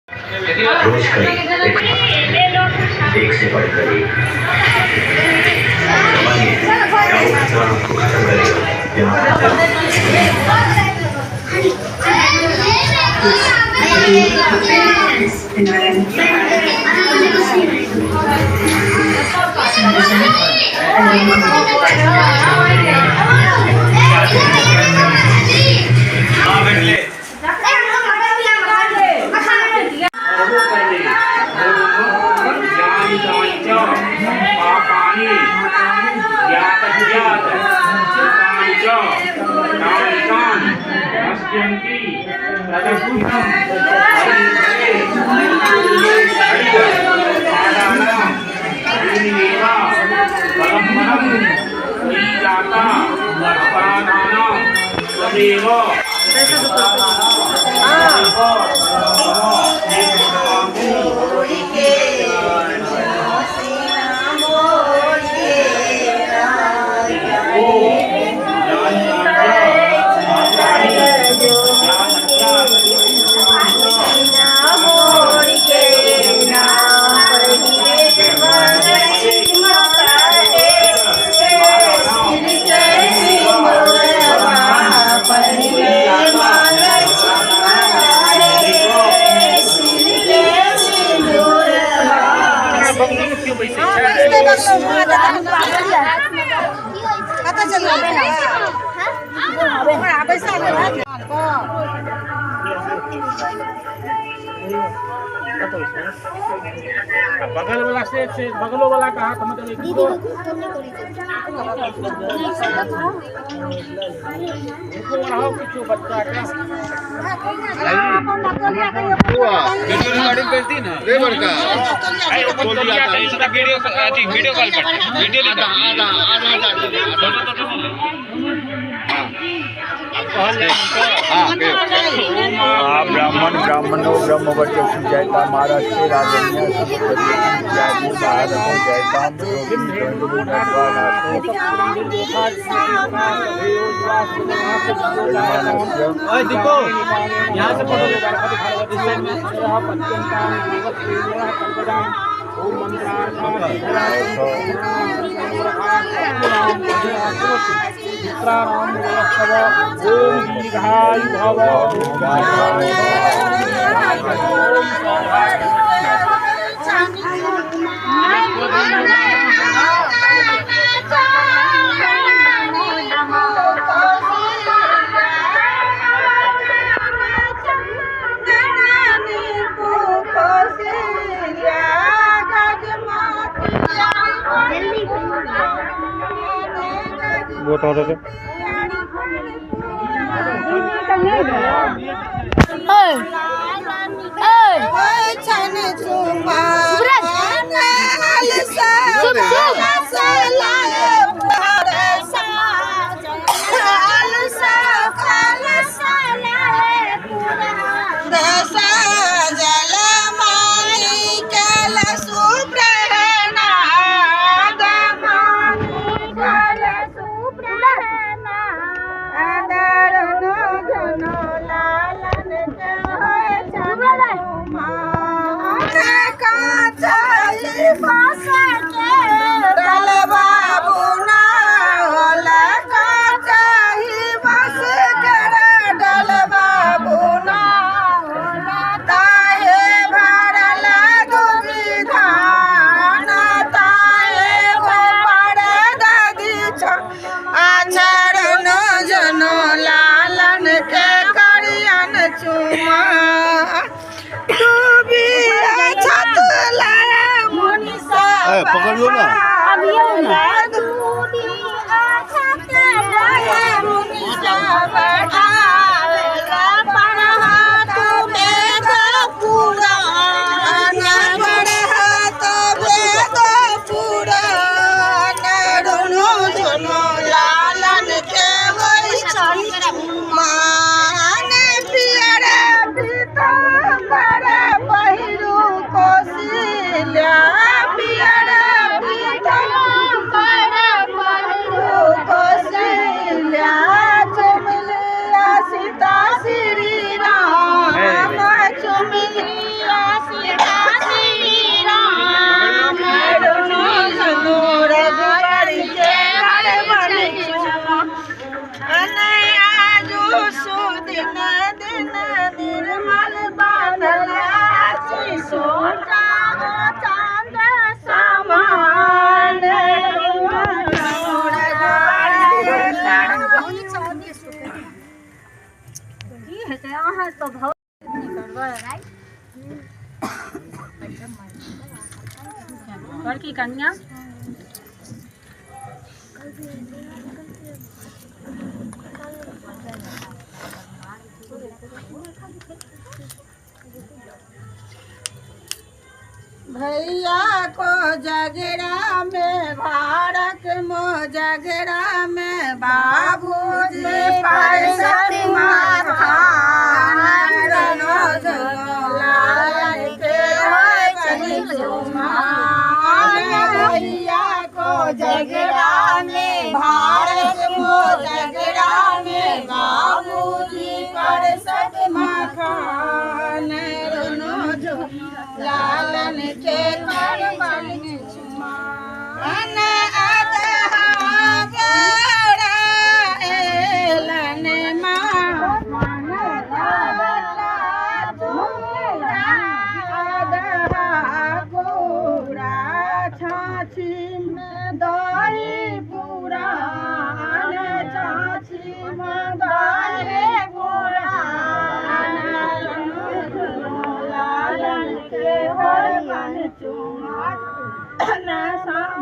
रोज करें एक से बढ़कर एक जवानी क्या वो खतरा आपको खत्म करेगा बगल वाला से बगलो वाला कहा मतलब कुछ बच्चा क्या वीडियो कॉल पर वीडियो ब्राह्मण ब्राह्मणो ब्रह्मवर्चो जयता महाराष्ट्र राजन्य देखो यहाँ से फोटो वो तो होते पकड़ लो ना बड़की कन्या भैया को जगरा में भारत मो जगरा में बाबूजी पर भैया को जगरा में भारत मो जगरा में बाबूजी पर सत मखान लालन के करबन छुमान अदहा गोरा एलन मान अदहा गोरा छाछी में दही पुरान छाछी में दही पुरान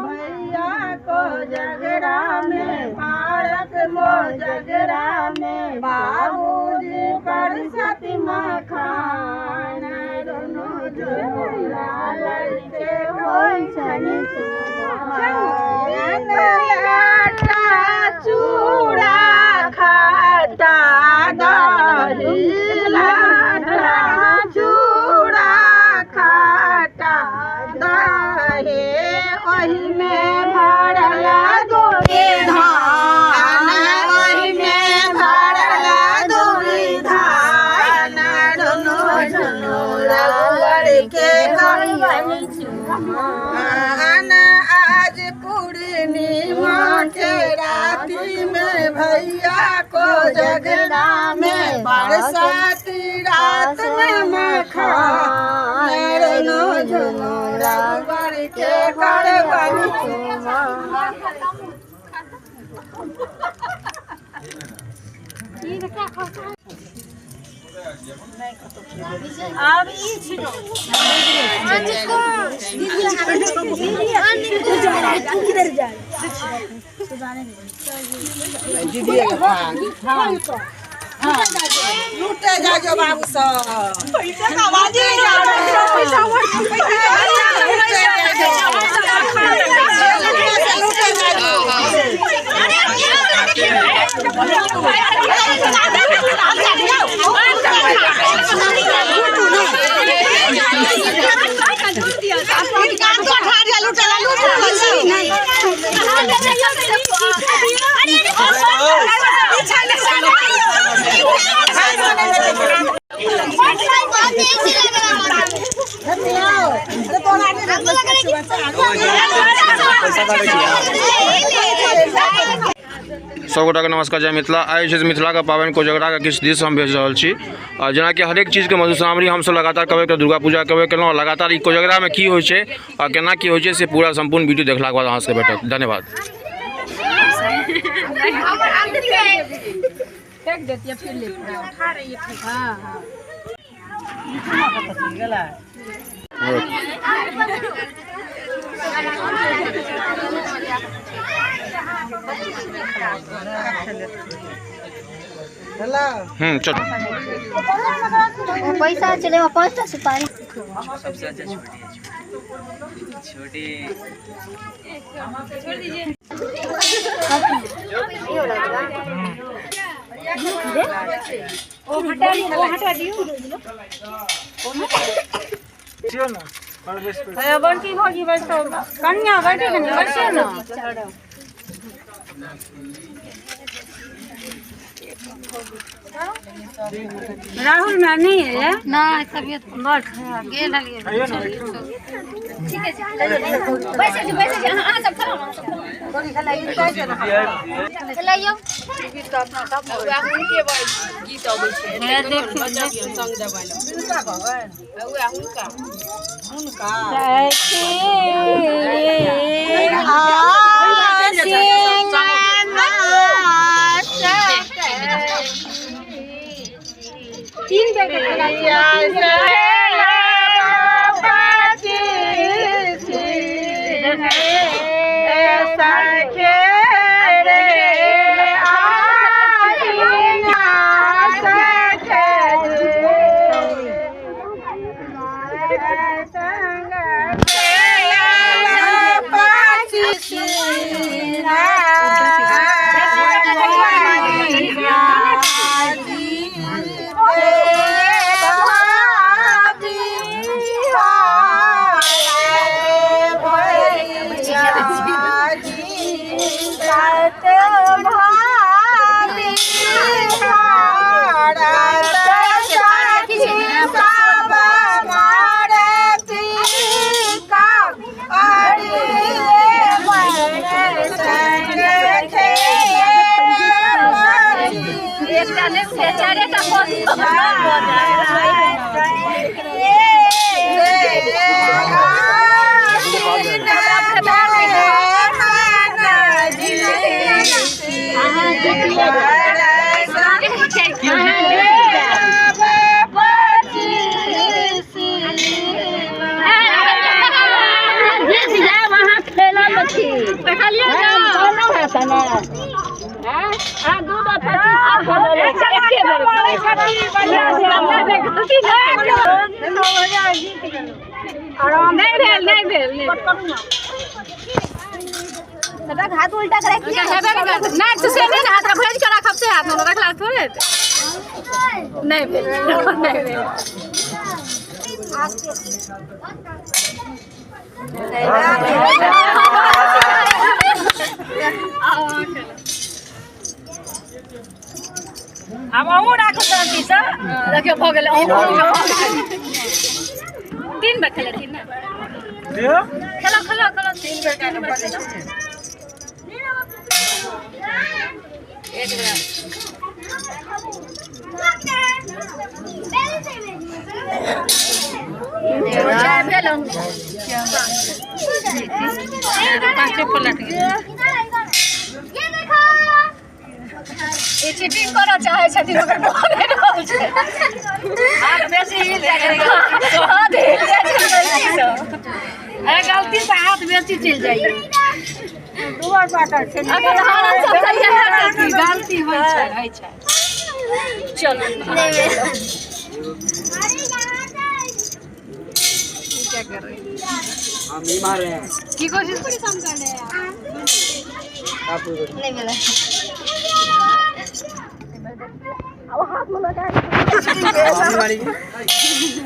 भैया को जगरा में भारत मो जगरा में बाबूजी पर सती मखान दोनों झोला लड़के चूड़ा खाता दही लाटा चूड़ा खाता दहे ओही में भरल दूरी धान ओही में भरल दूरी धान दोनों झोला लड़के आज पूर्णिमा के राती में भैया को जगरा में बरसाती रात में मखान झुमरा बर के करबन अब ई छिड़ो किधर जा दीदी लूटे जा जो बाबू सब पैसा का बाजी सब गोटा के नमस्कार। जय मिथिला। आइ छै मिथिला के पाबनि कोजगरा के किछु दिश हम भेज रहल छी। और जेना कि हरेक चीज के मधुश्रावणी हम सब लगातार कबे के दुर्गा पूजा कबे केलहुँ, लगातार ई कोजगरा में की होइ छै और केना की होइ छै से पूरा संपूर्ण वीडियो देखलाक बाद अहाँ सबके भेटत। धन्यवाद। चलो पैसा चले 5 सुपारी छोटी बड़की भौजी बैठो कन्या बैठे बैठे ना राहुल में नहीं है ना तबियत बहुत खराब गेल ठीक है पैसे हां सब खा चलाइयो गीत अपना सब उनके गीत आबै छै बच्चा संग दबाइ हुनका भगवान हुनका 3 बेर हाथ उल्टा करे नहीं तो से नहीं हाथ भेज के रखब से हाथ में रखला थोड़े नहीं भेल नहीं भेल अब अहूँ राखू शांति से देखियो भ गेल 3 बेर खेले 3 ना खेलो 3 बेर का नंबर दे एक बेर ये चीटिंग करा चाहे छथिन ओकर बोले रहल छै हाथ बेसी हिल जाय हाथ हिल जाय ए गलती से हाथ बेसी चल जाय दुआर पाटर छै अगर हाथ सब सही है गलती होय छै चलो क्या कर रहे हैं हम नहीं मार रहे हैं की कोशिश पूरी कम कर रहे हैं आप नहीं मिला अब हाथ में लगा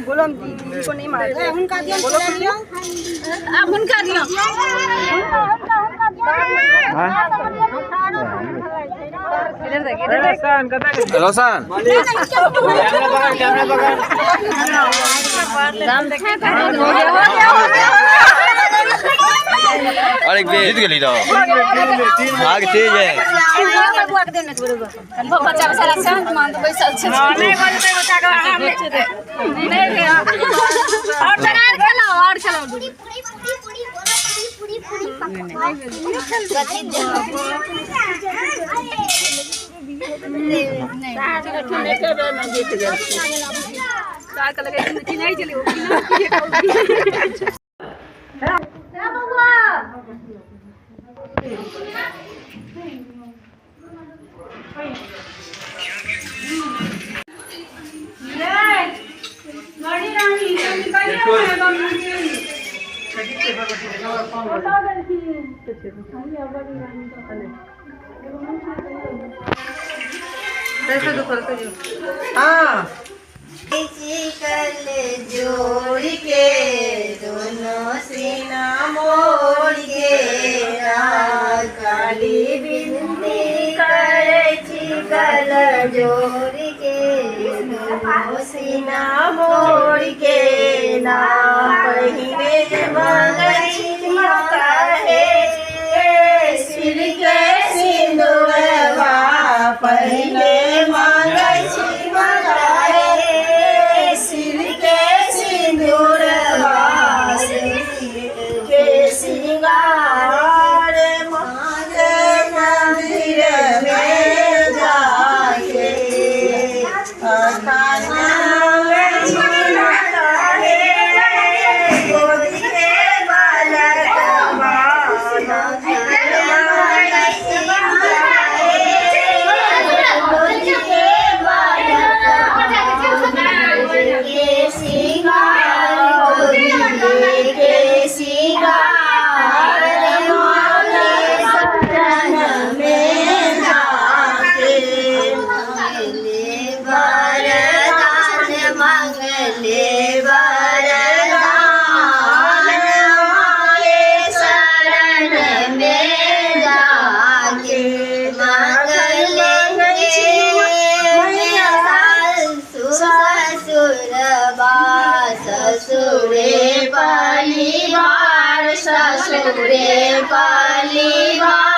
बोलम दी को नहीं मार उनका दियो अब उनका दियो रोशन अरे जीत गेली तो आग तेज है बच्चा बेचारा शांत मान तो बैसल छै नहीं बोलते बच्चा का नहीं और खेलो जोड़ के दोनों सीना मोड़ के काली बिंदी करे कल जोड़ के दोनों सीना मोड़ के ना पहिने मंगलिया कहे सिर के सिंदूरवा पहिने मंगलिया सिर के सिंदूरवा के सिंगार मांगे मंदिर में जाके ससुरे परिवार ससुरे परिवार